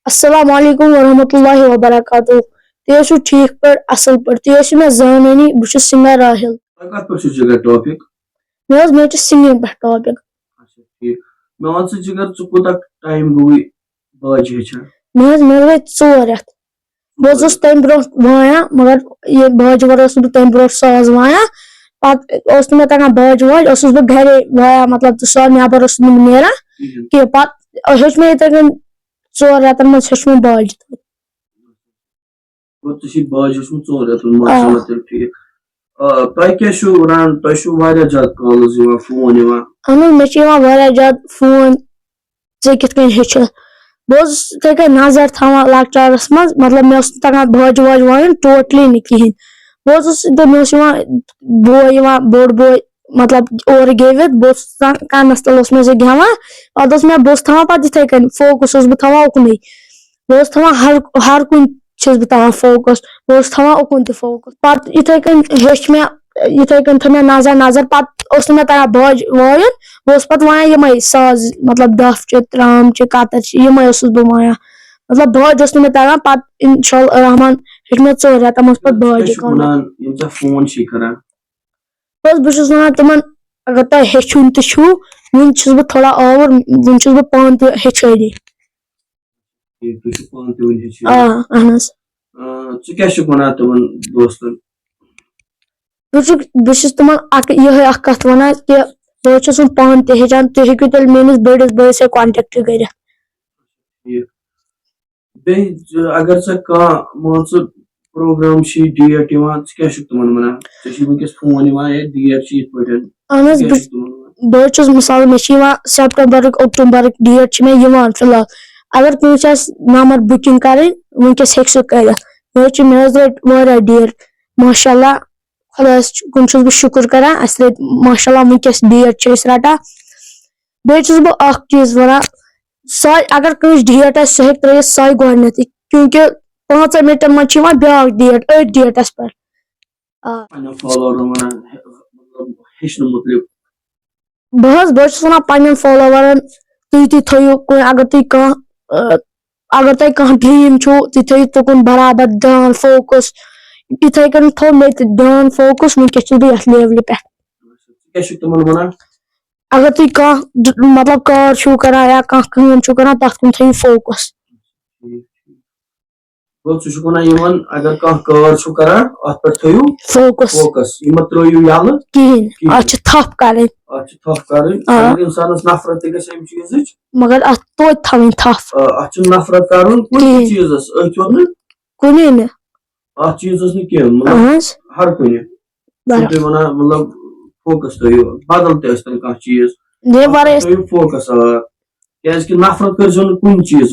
Assalamualaikum warahmatullahi wabarakatuh. Tesu ठीक पर असल पर तेस में जाननी बुश सिंगर राहिल कत पे जिगर टॉपिक मे सिंगिंग पे टॉपिक अच्छा ठीक मैं वन से जिगर छु कोता टाइम गुई बाज हेचा मे गई 4 रेत बस तम ब्रो वाया मगर ये बाज वर तम ब्रो साज वाया पत मे तक बाज वाज बह घरे वाया मतलब सह नबर नेरा कि पत हेच मे इतन 4 रेतन मज हेच मे बाज वो तुसी बाज हस चोर रेतन माशाल्लाह तेल ठीक तय क्या छु रन तय छु वारिया ज्यादा कॉल्स यवा फोन यवा मे वारिया ज्यादा फोन जे कित कन हेच बस थे नजर थवान लकचारस मज मतलब मे तक बाज वाज वायन टोटली नी कहें बस मे बोय बोड़ बोय मतलब और गेवित बह कानस तल मे गेवान पत मे बह पत इथे कन फोकस बह उकन बह हर कुन बह फोकस बह उकन त फोकस पत इथे कन हेच मे इथे कन थ मे नजर पत मे तक बाज वायन बह पत वाया यम साज मतलब दफ त्राम कतर यम बह वाया मतलब बाज मे तक पत इंशाल्लाह रहमान हेच मे 4 रेत मज पत बाज फोन छी करा बस बस वन तम अगर तुम हेचुन तु वन बह थोड़ा आवर वन बह पान हेचनी पान ते वन हेच छु क्या छु वना तमन दोस्तन बस तम ये कत वन कि बस पान ते हेचान तुम हेकु तेल मेनिस बड़िस बई से कांटेक्ट कर अगर से मान प्रोग्राम डेट क्या तुम वन वनकस फोन डेट बस मिसाल मे सेप्टेम्बर अक्टूबर डेट मे फिलहाल अगर कंस नंबर बुकिंग कर वनकस हे सह कर मे रट डेट माशाल्लाह खुदा कुन बह शुक्र कर माशाल्लाह वनकस डेट रटा बस बह चीज वन अगर कंस डेट सह हे त्र सह गथ क्योंकि 5 मिनटन मज ब्या डेट अथ डेटस पे बस वन पन फॉलोवरन तुम थो अगर तुम कह ड्रीम तुम थो तुकुन बराबर ध्यान फोकस इथे कन थो मे ध्यान फोकस वनकस बह लेवल पे अगर तुम कह मतलब कार करा या कम करा तथ कुन थो फोकस अगर कार करा अत पे थो फोकस त्रो यल कहें थप कर थप कर इंसानस नफरत गम चीज मगर अत तो थवन थप अत नफरत कर कुन चीजस कुन अत चीजस कह हर कुन वन मतलब फोकस थो बदल तन कह चीज फोकस क्या नफरत कर कुन चीज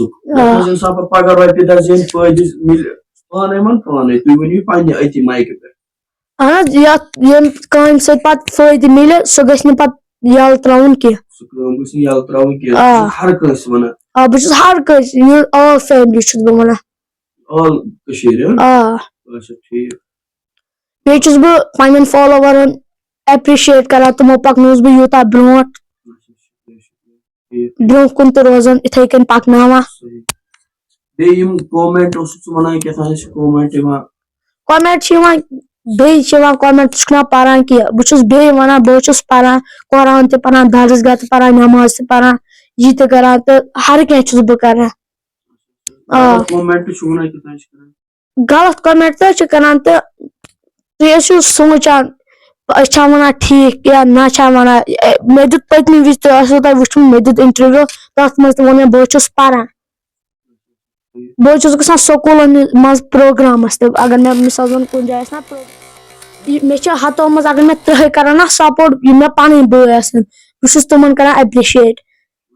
इंसान पे पगह रोपये 10 जन फायदे मिल पाने मन पाने तुम वन पे अति माइक पे कम फायदे मिले सह गल यल त्रावन यल त्रावन हर कस वन बस हर कस ऑल फैमिली बह वन ऑल अच्छा ठीक बह पन फॉलोवरन एप्रिशिएट कर तमो पकनस बह यूत ब्रो ब्रो कुन तो रोजान इथे कन पकना कमेंट वन कमेंट कमेंट पान कि बह वन बह पान कुरान पान दर्सगाह पान नमाज पान यह तरा तो हर कह बह कर गलत कमेंट तो कर तुम सोचान वन ठीक या ना वन मे दुत पत्म वज तुम वो मे दुत इंटरव्यू तथ मज वो बह पान बह ग स्कूलन मज प्रोग्रामस अगर मे मिसाल वन कुन जाए ना मे हतो मज अगर मे तह कर ना सपोर्ट मे पन बह बस तुम कर एप्रिशिएट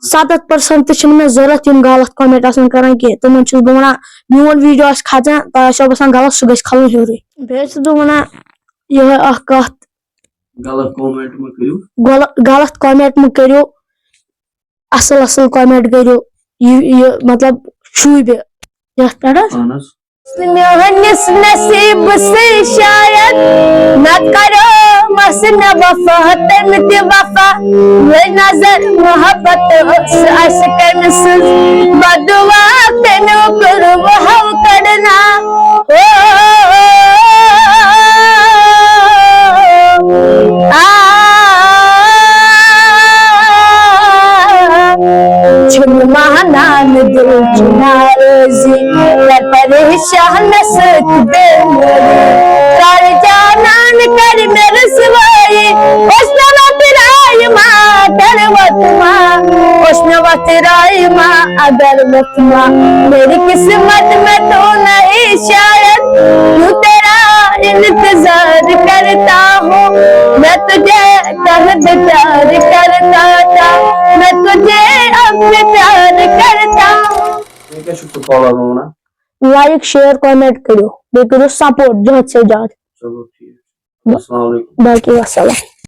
70% मे जरूरत गलत कमेंट कर कह तुम बह वन मोन वीडियो खचान तो बसान गलत सह गल खलन हेरे बह बह वन यह कत गलत कमेंट मह करो असल असल कमेंट करो यह मतलब शूब मेहनस नसीब से शायद न करो मसन वफा तन ते वफा वे नजर मोहब्बत अस कन बदुआ तेन छुन महानान दिल चुनारोजी कर परेशान सत दे कर जानान कर मेरे सिवाई उसने माँ तरवत माँ उसने वतराई माँ अगर वत माँ मेरी किस्मत में तो नहीं शायद तू तेरा इंतजार करता हूँ मैं तुझे कह दे प्यार करता था मैं तुझे अब भी प्यार करता हूँ। लाइक शेयर कमेंट करो बेकरो सपोर्ट ज्यादा से ज्यादा। चलो ठीक है। अस्सलाम वालेकुम। बाकी वस्सलाम।